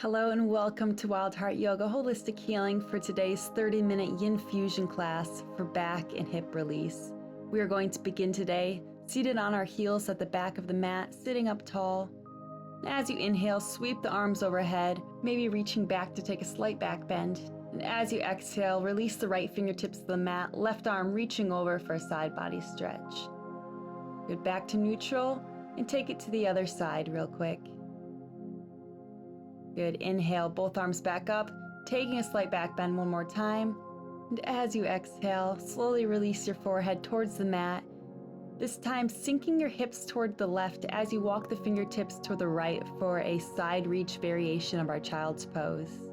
Hello and welcome to Wild Heart Yoga Holistic Healing for today's 30-minute Yin Fusion class for back and hip release. We are going to begin today seated on our heels at the back of the mat, sitting up tall. And as you inhale, sweep the arms overhead, maybe reaching back to take a slight back bend. And as you exhale, release the right fingertips to the mat, left arm reaching over for a side body stretch. Good, back to neutral and take it to the other side real quick. Good, inhale, both arms back up, taking a slight back bend one more time. And as you exhale, slowly release your forehead towards the mat. This time, sinking your hips toward the left as you walk the fingertips to the right for a side reach variation of our child's pose.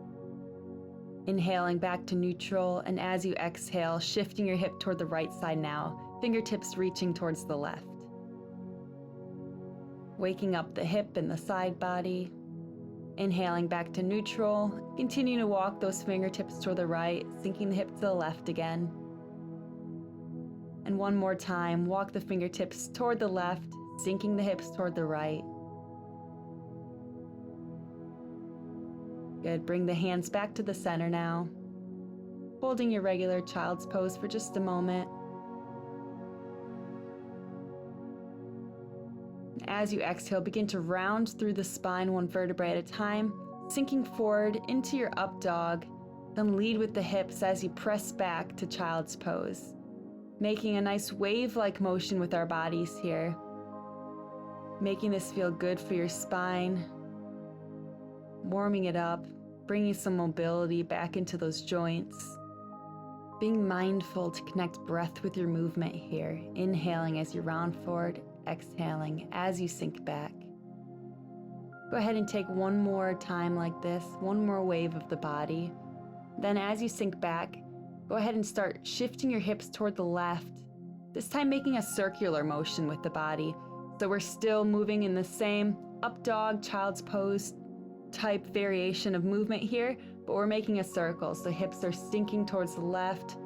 Inhaling back to neutral, and as you exhale, shifting your hip toward the right side now, fingertips reaching towards the left. Waking up the hip and the side body. Inhaling back to neutral, continue to walk those fingertips toward the right, sinking the hip to the left again. And one more time, walk the fingertips toward the left, sinking the hips toward the right. Good, bring the hands back to the center now. Holding your regular child's pose for just a moment. As you exhale, begin to round through the spine one vertebrae at a time, sinking forward into your up dog, then lead with the hips as you press back to child's pose, making a nice wave-like motion with our bodies here, making this feel good for your spine, warming it up, bringing some mobility back into those joints, being mindful to connect breath with your movement here, inhaling as you round forward, exhaling as you sink back. Go ahead and take one more time like this, one more wave of the body. Then as you sink back, go ahead and start shifting your hips toward the left, this time making a circular motion with the body. So we're still moving in the same up dog, child's pose type variation of movement here, but we're making a circle. So hips are sinking towards the left,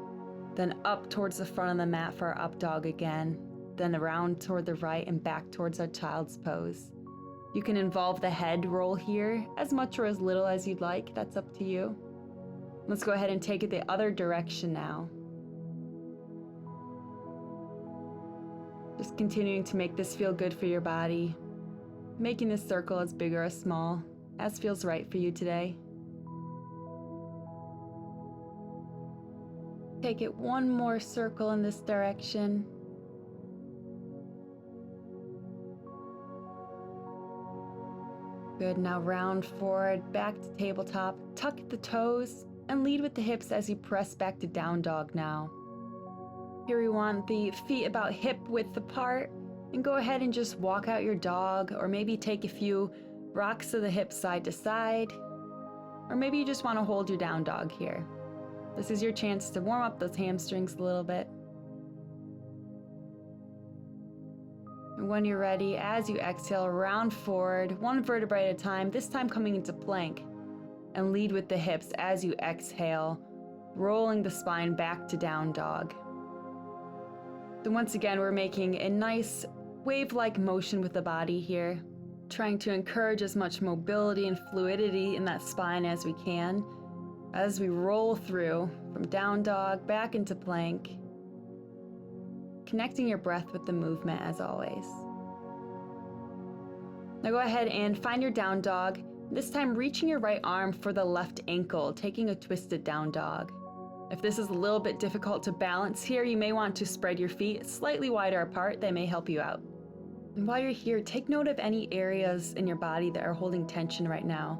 then up towards the front of the mat for our up dog again, then around toward the right and back towards our child's pose. You can involve the head roll here as much or as little as you'd like. That's up to you. Let's go ahead and take it the other direction now. Just continuing to make this feel good for your body, making this circle as big or as small as feels right for you today. Take it one more circle in this direction. Good, now round forward, back to tabletop, tuck the toes, and lead with the hips as you press back to down dog now. Here we want the feet about hip width apart, and go ahead and just walk out your dog, or maybe take a few rocks of the hips side to side, or maybe you just want to hold your down dog here. This is your chance to warm up those hamstrings a little bit. And when you're ready, as you exhale, round forward, one vertebrae at a time, this time coming into plank, and lead with the hips as you exhale, rolling the spine back to down dog. Then once again, we're making a nice wave-like motion with the body here, trying to encourage as much mobility and fluidity in that spine as we can, as we roll through from down dog back into plank, connecting your breath with the movement as always. Now go ahead and find your down dog, this time reaching your right arm for the left ankle, taking a twisted down dog. If this is a little bit difficult to balance here, you may want to spread your feet slightly wider apart. They may help you out. And while you're here, take note of any areas in your body that are holding tension right now.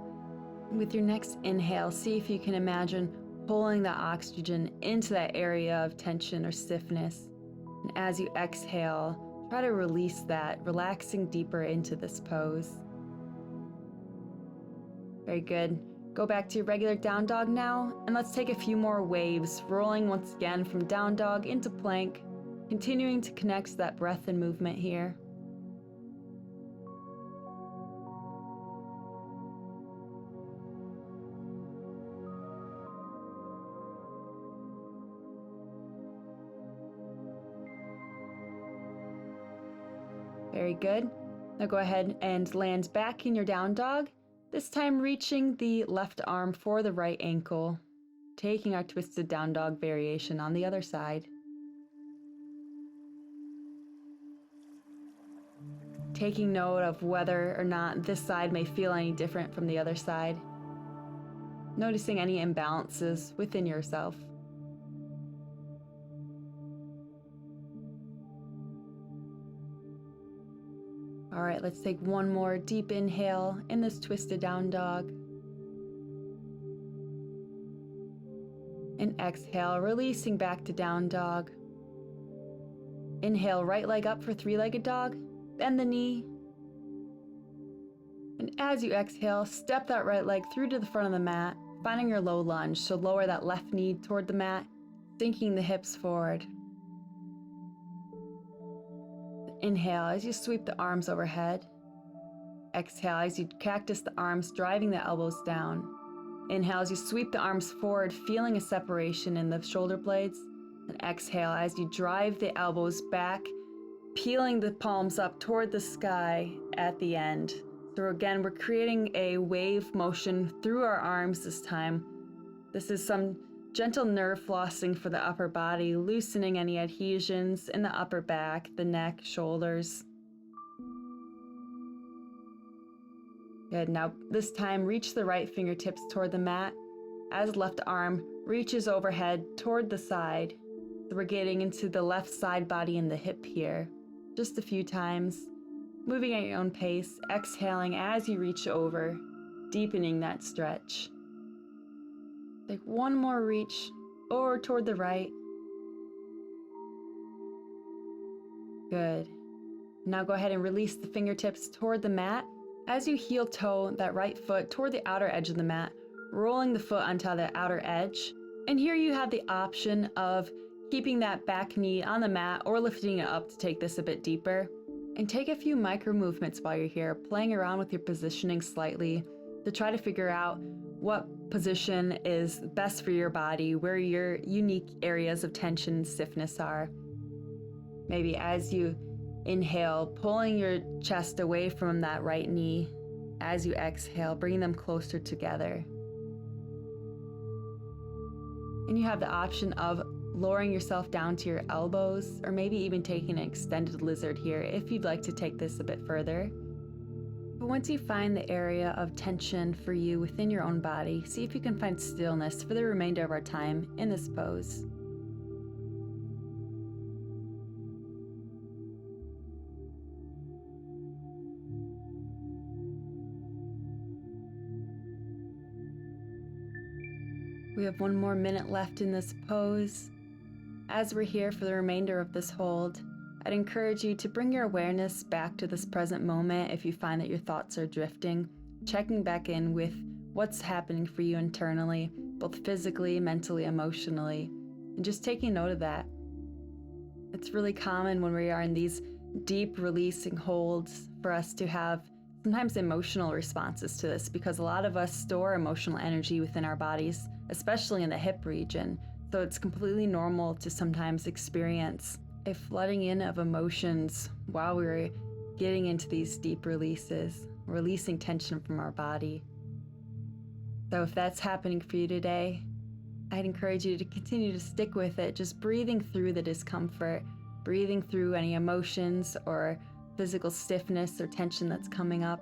With your next inhale, see if you can imagine pulling that oxygen into that area of tension or stiffness. And as you exhale, try to release that, relaxing deeper into this pose. Very good. Go back to your regular down dog now, and let's take a few more waves, rolling once again from down dog into plank, continuing to connect that breath and movement here. Very good. Now go ahead and land back in your down dog, This time reaching the left arm for the right ankle, taking our twisted down dog variation on the other side. Taking note of whether or not this side may feel any different from the other side. Noticing any imbalances within yourself. All right, let's take one more deep inhale in this twisted down dog. And exhale, releasing back to down dog. Inhale, right leg up for three-legged dog. Bend the knee. And as you exhale, step that right leg through to the front of the mat, finding your low lunge. So lower that left knee toward the mat, sinking the hips forward. Inhale as you sweep the arms overhead. Exhale as you cactus the arms, driving the elbows down. Inhale as you sweep the arms forward, feeling a separation in the shoulder blades. And exhale as you drive the elbows back, peeling the palms up toward the sky at the end. So again, we're creating a wave motion through our arms this time. This is some gentle nerve flossing for the upper body, loosening any adhesions in the upper back, the neck, shoulders. Good, now this time reach the right fingertips toward the mat as left arm reaches overhead toward the side. So we're getting into the left side body and the hip here. Just a few times, moving at your own pace, exhaling as you reach over, deepening that stretch. Take one more reach over toward the right. Good. Now go ahead and release the fingertips toward the mat as you heel toe that right foot toward the outer edge of the mat, rolling the foot onto the outer edge. And here you have the option of keeping that back knee on the mat or lifting it up to take this a bit deeper. And take a few micro movements while you're here, playing around with your positioning slightly to try to figure out what position is best for your body, where your unique areas of tension and stiffness are. Maybe as you inhale, pulling your chest away from that right knee. As you exhale, bringing them closer together. And you have the option of lowering yourself down to your elbows, or maybe even taking an extended lizard here if you'd like to take this a bit further. But once you find the area of tension for you within your own body, see if you can find stillness for the remainder of our time in this pose. We have one more minute left in this pose. As we're here for the remainder of this hold, I'd encourage you to bring your awareness back to this present moment if you find that your thoughts are drifting, checking back in with what's happening for you internally, both physically, mentally, emotionally, and just taking note of that. It's really common when we are in these deep releasing holds for us to have sometimes emotional responses to this, because a lot of us store emotional energy within our bodies, especially in the hip region. So it's completely normal to sometimes experience a flooding in of emotions while we're getting into these deep releases, releasing tension from our body. So if that's happening for you today, I'd encourage you to continue to stick with it, just breathing through the discomfort, breathing through any emotions or physical stiffness or tension that's coming up.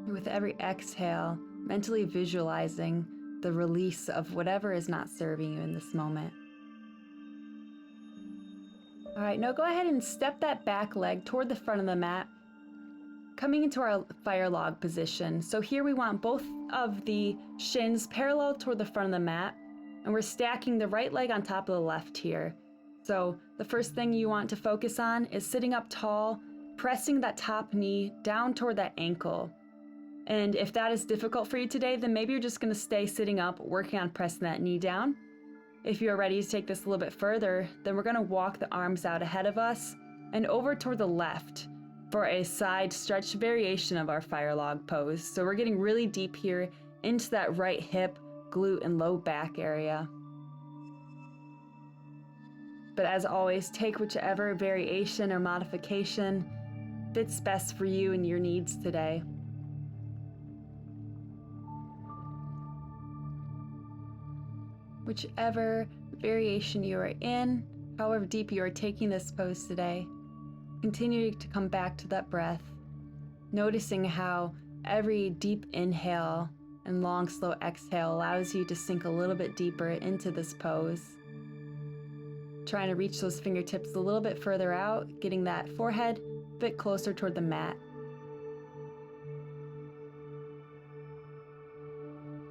With every exhale, mentally visualizing the release of whatever is not serving you in this moment. All right, now go ahead and step that back leg toward the front of the mat, coming into our fire log position. So here we want both of the shins parallel toward the front of the mat, and we're stacking the right leg on top of the left here. So the first thing you want to focus on is sitting up tall, pressing that top knee down toward that ankle. And if that is difficult for you today, then maybe you're just going to stay sitting up, working on pressing that knee down. If you're ready to take this a little bit further, then we're going to walk the arms out ahead of us and over toward the left for a side stretch variation of our fire log pose. So we're getting really deep here into that right hip, glute, and low back area. But as always, take whichever variation or modification fits best for you and your needs today. Whichever variation you are in, however deep you are taking this pose today, continue to come back to that breath, noticing how every deep inhale and long, slow exhale allows you to sink a little bit deeper into this pose. Trying to reach those fingertips a little bit further out, getting that forehead a bit closer toward the mat.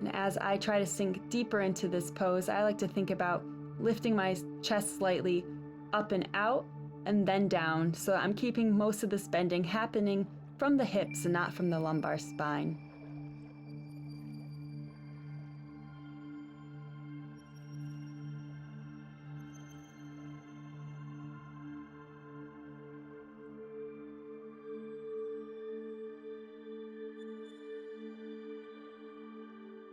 And as I try to sink deeper into this pose, I like to think about lifting my chest slightly up and out and then down. So I'm keeping most of this bending happening from the hips and not from the lumbar spine.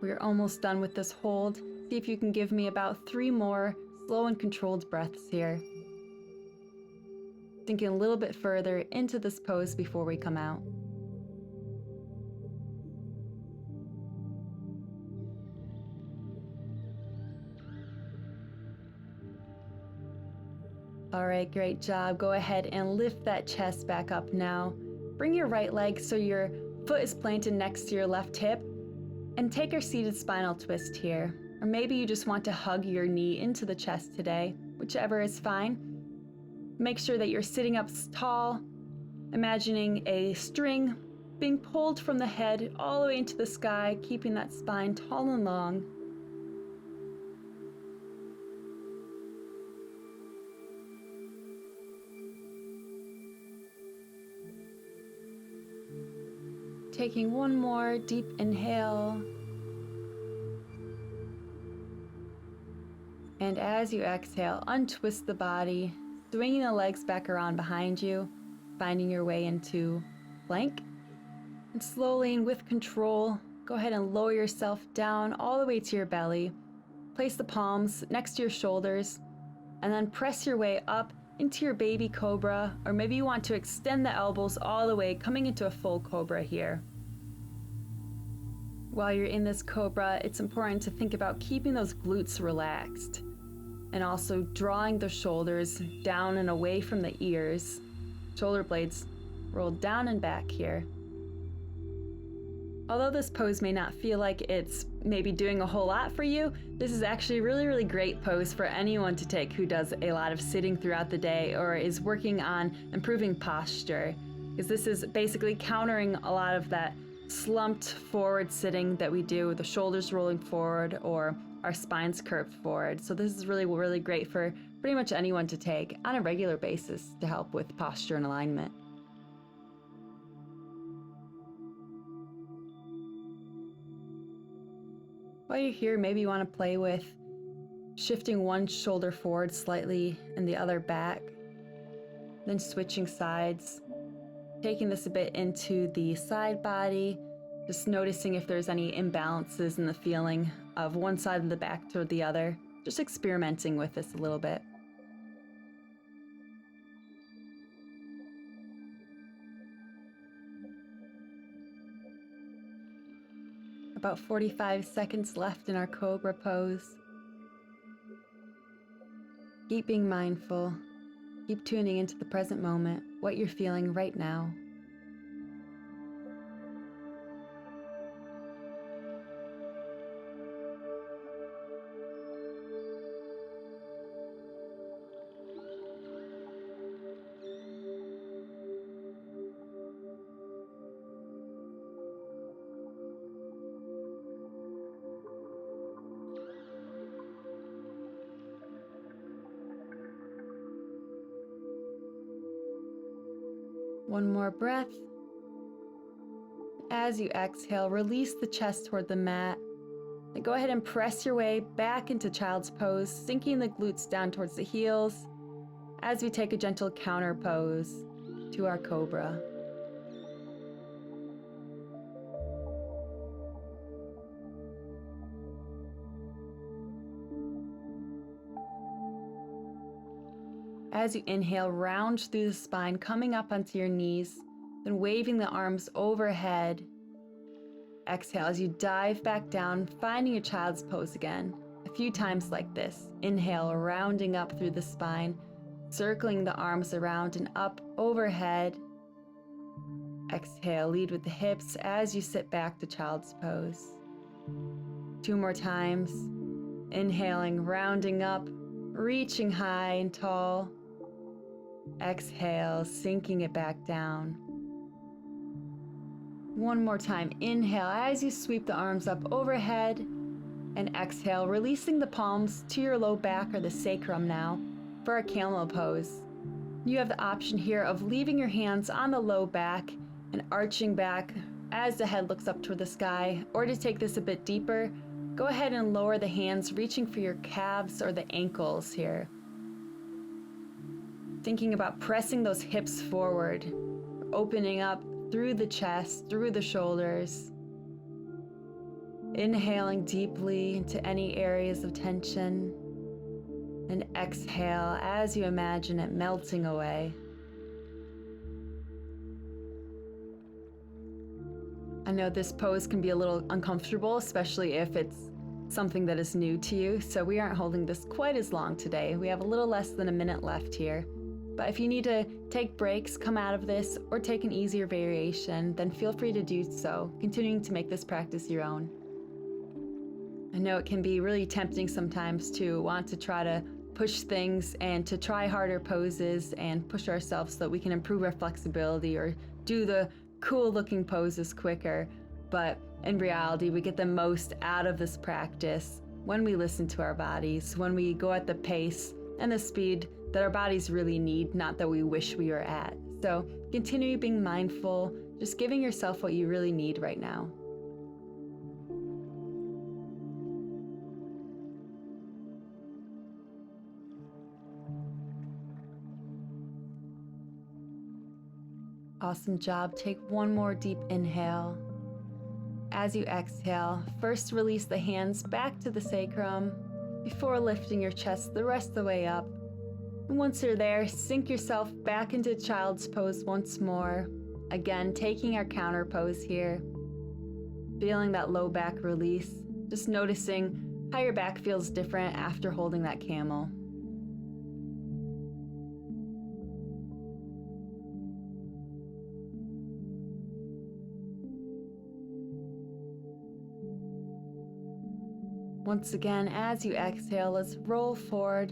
We're almost done with this hold. See if you can give me about 3 more slow and controlled breaths here. Sinking a little bit further into this pose before we come out. All right, great job. Go ahead and lift that chest back up now. Bring your right leg so your foot is planted next to your left hip. And take our seated spinal twist here. Or maybe you just want to hug your knee into the chest today, whichever is fine. Make sure that you're sitting up tall, imagining a string being pulled from the head all the way into the sky, keeping that spine tall and long. Taking one more deep inhale. And as you exhale, untwist the body, swinging the legs back around behind you, finding your way into plank. And slowly and with control, go ahead and lower yourself down all the way to your belly. Place the palms next to your shoulders, and then press your way up into your baby cobra, or maybe you want to extend the elbows all the way, coming into a full cobra here. While you're in this cobra, it's important to think about keeping those glutes relaxed and also drawing the shoulders down and away from the ears. Shoulder blades rolled down and back here. Although this pose may not feel like it's maybe doing a whole lot for you, this is actually a really, really great pose for anyone to take who does a lot of sitting throughout the day or is working on improving posture, because this is basically countering a lot of that slumped forward sitting that we do, the shoulders rolling forward or our spines curved forward. So this is really, really great for pretty much anyone to take on a regular basis to help with posture and alignment. While you're here, maybe you want to play with shifting one shoulder forward slightly and the other back, then switching sides. Taking this a bit into the side body, just noticing if there's any imbalances in the feeling of one side of the back toward the other. Just experimenting with this a little bit. About 45 seconds left in our Cobra pose. Keep being mindful. Keep tuning into the present moment, what you're feeling right now. One more breath. As you exhale, release the chest toward the mat. Then go ahead and press your way back into child's pose, sinking the glutes down towards the heels as we take a gentle counter pose to our Cobra. As you inhale, round through the spine, coming up onto your knees, then waving the arms overhead. Exhale as you dive back down, finding your child's pose again. A few times like this. Inhale, rounding up through the spine, circling the arms around and up overhead. Exhale, lead with the hips as you sit back to child's pose. 2 more times. Inhaling, rounding up, reaching high and tall. Exhale, sinking it back down. 1 more time. Inhale as you sweep the arms up overhead. And exhale, releasing the palms to your low back or the sacrum now for our camel pose. You have the option here of leaving your hands on the low back and arching back as the head looks up toward the sky, or to take this a bit deeper, go ahead and lower the hands, reaching for your calves or the ankles here. Thinking about pressing those hips forward, opening up through the chest, through the shoulders. Inhaling deeply into any areas of tension, and exhale as you imagine it melting away. I know this pose can be a little uncomfortable, especially if it's something that is new to you, so we aren't holding this quite as long today. We have a little less than a minute left here. But if you need to take breaks, come out of this, or take an easier variation, then feel free to do so, continuing to make this practice your own. I know it can be really tempting sometimes to want to try to push things and to try harder poses and push ourselves so that we can improve our flexibility or do the cool looking poses quicker. But in reality, we get the most out of this practice when we listen to our bodies, when we go at the pace and the speed that our bodies really need, not that we wish we were at. So continue being mindful, just giving yourself what you really need right now. Awesome job. Take 1 more deep inhale. As you exhale, first release the hands back to the sacrum before lifting your chest the rest of the way up. And once you're there, sink yourself back into child's pose once more. Again, taking our counter pose here. Feeling that low back release. Just noticing how your back feels different after holding that camel. Once again, as you exhale, let's roll forward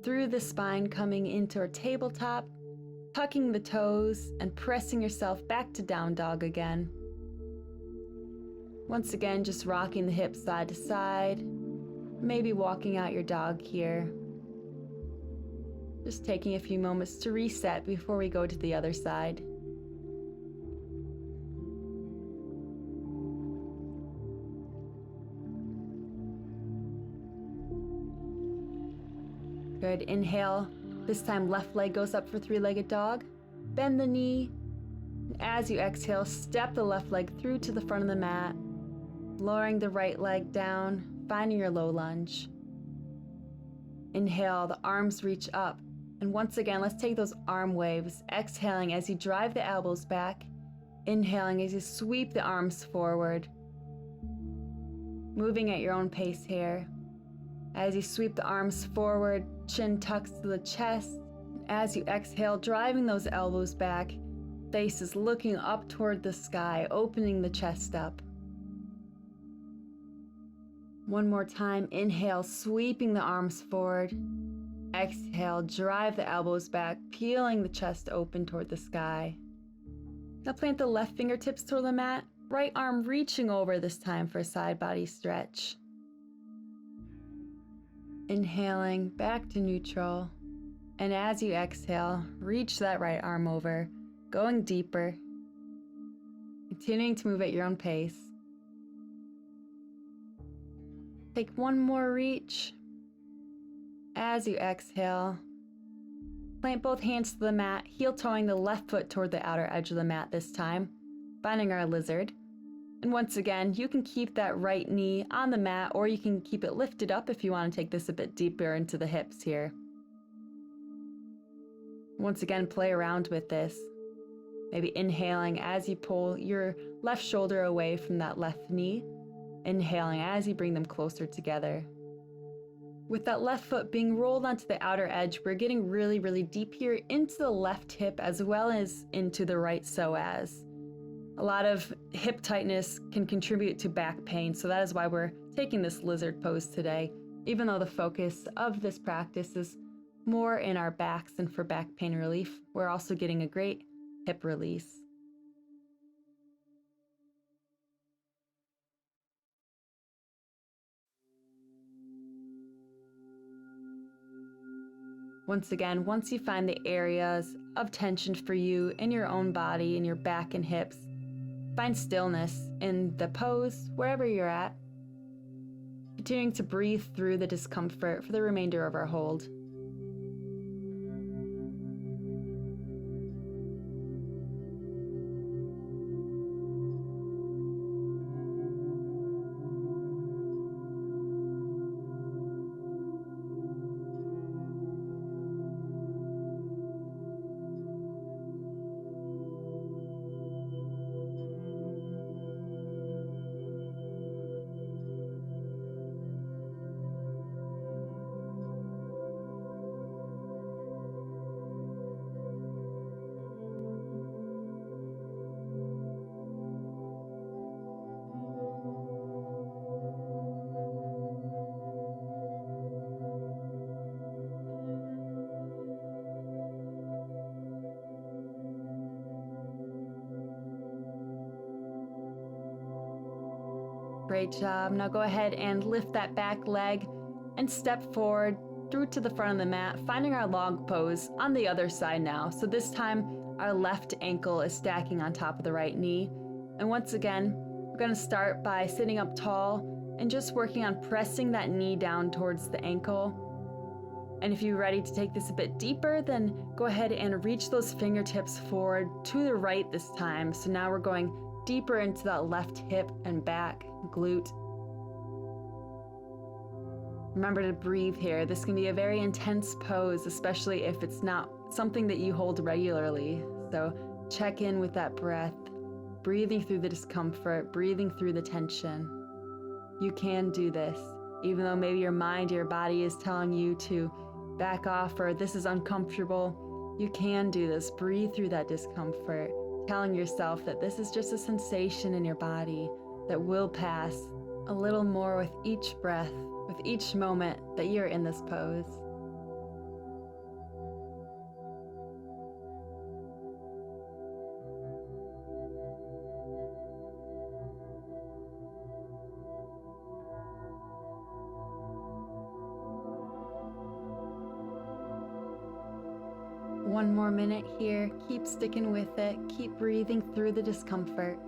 through the spine, coming into our tabletop, tucking the toes and pressing yourself back to down dog again. Once again, just rocking the hips side to side, maybe walking out your dog here. Just taking a few moments to reset before we go to the other side. Good. Inhale. This time left leg goes up for three-legged dog. Bend the knee. As you exhale, step the left leg through to the front of the mat, lowering the right leg down, finding your low lunge. Inhale, the arms reach up. And once again, let's take those arm waves, exhaling as you drive the elbows back, inhaling as you sweep the arms forward. Moving at your own pace here. As you sweep the arms forward, chin tucks to the chest. As you exhale, driving those elbows back, face is looking up toward the sky, opening the chest up. One more time, inhale, sweeping the arms forward. Exhale, drive the elbows back, peeling the chest open toward the sky. Now plant the left fingertips toward the mat, right arm reaching over this time for a side body stretch. Inhaling back to neutral. And as you exhale, reach that right arm over, going deeper. Continuing to move at your own pace. Take one more reach. As you exhale, plant both hands to the mat, heel-toeing the left foot toward the outer edge of the mat this time, finding our lizard. And once again, you can keep that right knee on the mat, or you can keep it lifted up if you want to take this a bit deeper into the hips here. Once again, play around with this. Maybe inhaling as you pull your left shoulder away from that left knee. Inhaling as you bring them closer together. With that left foot being rolled onto the outer edge, we're getting really, really deep here into the left hip as well as into the right psoas. A lot of hip tightness can contribute to back pain, so that is why we're taking this lizard pose today, even though the focus of this practice is more in our backs and for back pain relief. We're also getting a great hip release. Once again, once you find the areas of tension for you in your own body, in your back and hips, find stillness in the pose, wherever you're at, continuing to breathe through the discomfort for the remainder of our hold. Great job. Now go ahead and lift that back leg and step forward through to the front of the mat, finding our log pose on the other side now. So this time our left ankle is stacking on top of the right knee. And once again, we're going to start by sitting up tall and just working on pressing that knee down towards the ankle. And if you're ready to take this a bit deeper, then go ahead and reach those fingertips forward to the right this time. So now we're going deeper into that left hip and back glute. Remember to breathe here. This can be a very intense pose, especially if it's not something that you hold regularly. So check in with that breath, breathing through the discomfort, breathing through the tension. You can do this, even though maybe your mind, your body is telling you to back off or this is uncomfortable. You can do this. Breathe through that discomfort, telling yourself that this is just a sensation in your body that will pass a little more with each breath, with each moment that you're in this pose. One more minute here. Keep sticking with it. Keep breathing through the discomfort.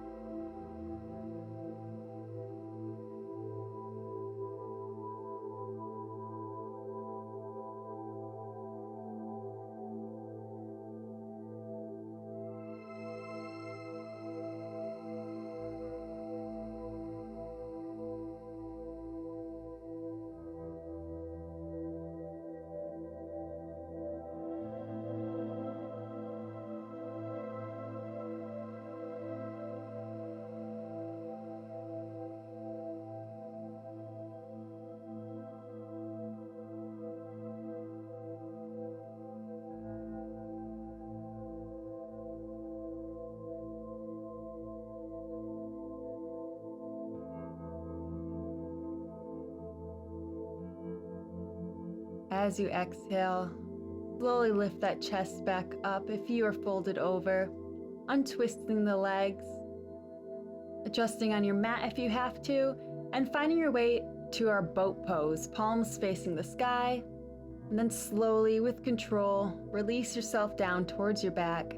As you exhale, slowly lift that chest back up if you are folded over, untwisting the legs, adjusting on your mat if you have to, and finding your way to our boat pose, palms facing the sky, and then slowly, with control, release yourself down towards your back,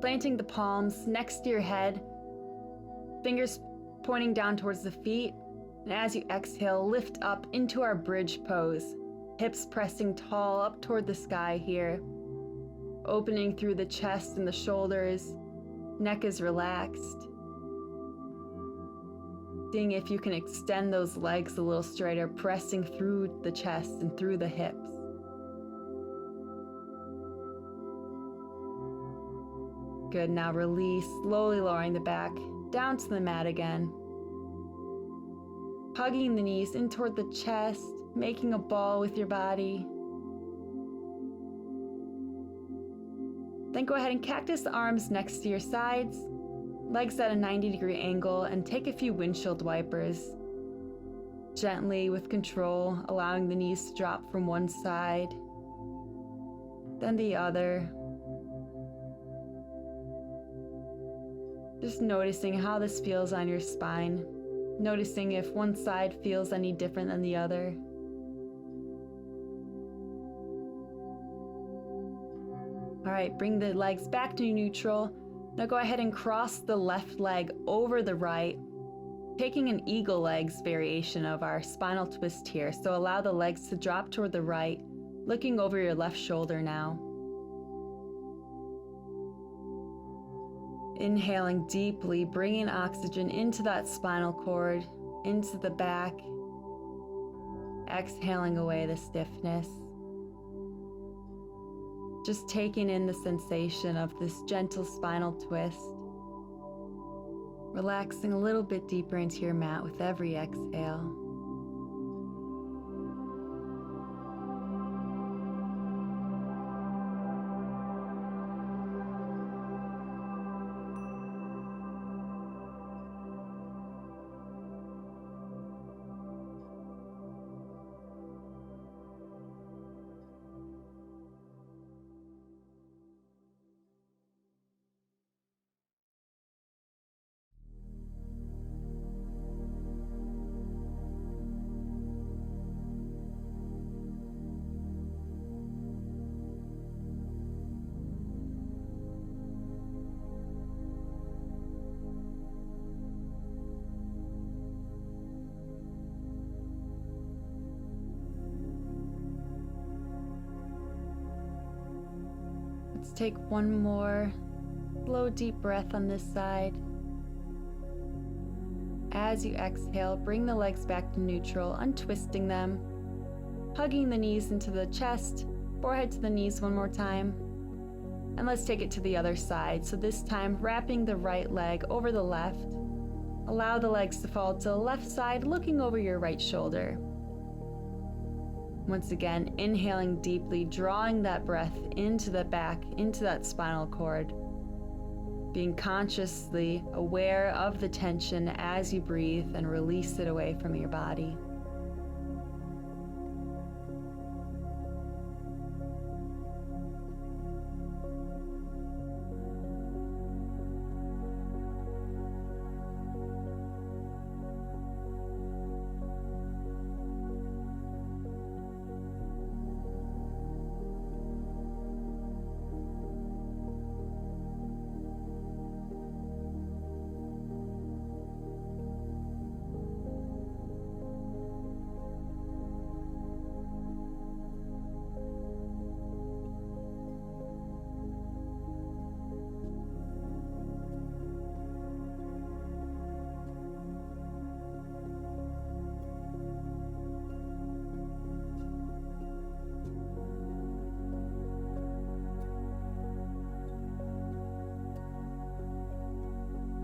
planting the palms next to your head, fingers pointing down towards the feet, and as you exhale, lift up into our bridge pose. Hips pressing tall up toward the sky here. Opening through the chest and the shoulders. Neck is relaxed. Seeing if you can extend those legs a little straighter, pressing through the chest and through the hips. Good, now release, slowly lowering the back down to the mat again. hugging the knees in toward the chest, making a ball with your body. Then go ahead and cactus the arms next to your sides, legs at a 90-degree angle, and take a few windshield wipers. Gently, with control, allowing the knees to drop from one side, then the other. Just noticing how this feels on your spine. Noticing if one side feels any different than the other. All right, bring the legs back to neutral. Now go ahead and cross the left leg over the right, taking an eagle legs variation of our spinal twist here. So allow the legs to drop toward the right, looking over your left shoulder now. Inhaling deeply, bringing oxygen into that spinal cord, into the back. Exhaling away the stiffness. Just taking in the sensation of this gentle spinal twist. Relaxing a little bit deeper into your mat with every exhale. Let's take one more slow, deep breath on this side. As you exhale, bring the legs back to neutral, untwisting them, hugging the knees into the chest, forehead to the knees one more time. And let's take it to the other side. So this time, wrapping the right leg over the left. Allow the legs to fall to the left side, looking over your right shoulder. Once again, inhaling deeply, drawing that breath into the back, into that spinal cord. Being consciously aware of the tension as you breathe and release it away from your body.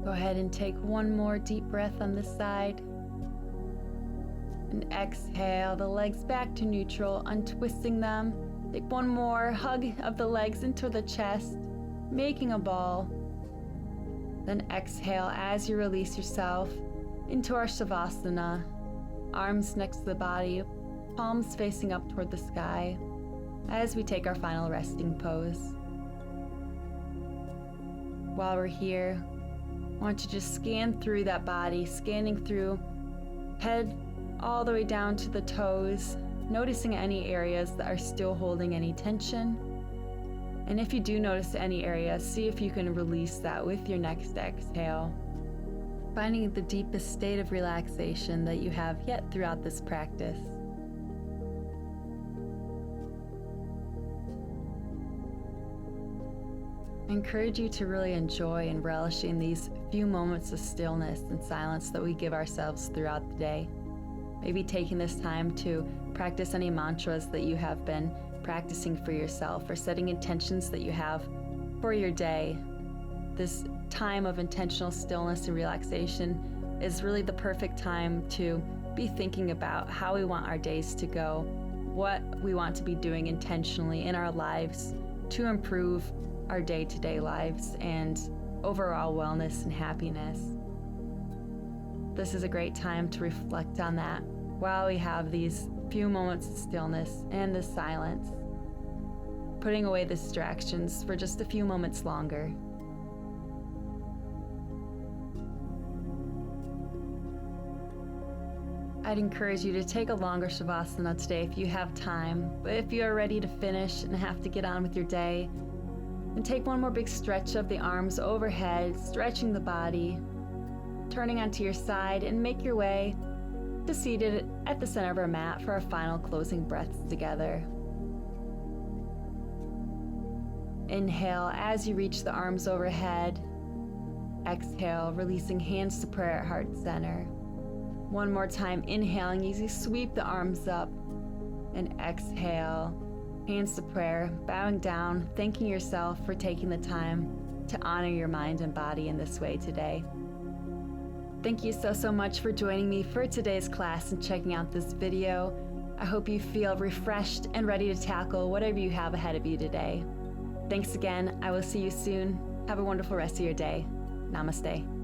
Go ahead and take one more deep breath on this side. And exhale the legs back to neutral, untwisting them. Take one more hug of the legs into the chest, making a ball. Then exhale as you release yourself into our Savasana. Arms next to the body, palms facing up toward the sky as we take our final resting pose. While we're here, I want you to just scan through that body, scanning through head all the way down to the toes, noticing any areas that are still holding any tension. And if you do notice any area, see if you can release that with your next exhale. Finding the deepest state of relaxation that you have yet throughout this practice. I encourage you to really enjoy and relish in these few moments of stillness and silence that we give ourselves throughout the day. Maybe taking this time to practice any mantras that you have been practicing for yourself, or setting intentions that you have for your day. This time of intentional stillness and relaxation is really the perfect time to be thinking about how we want our days to go, what we want to be doing intentionally in our lives to improve our day-to-day lives and overall wellness and happiness. This is a great time to reflect on that while we have these few moments of stillness and the silence, putting away the distractions for just a few moments longer. I'd encourage you to take a longer Savasana today if you have time, but if you are ready to finish and have to get on with your day, then take one more big stretch of the arms overhead, stretching the body, turning onto your side, and make your way to seated at the center of our mat for our final closing breaths together. Inhale as you reach the arms overhead. Exhale, releasing hands to prayer at heart center. One more time, inhaling as you sweep the arms up, and exhale, hands to prayer, bowing down, thanking yourself for taking the time to honor your mind and body in this way today. Thank you so much for joining me for today's class and checking out this video. I hope you feel refreshed and ready to tackle whatever you have ahead of you today. Thanks again. I will see you soon. Have a wonderful rest of your day. Namaste.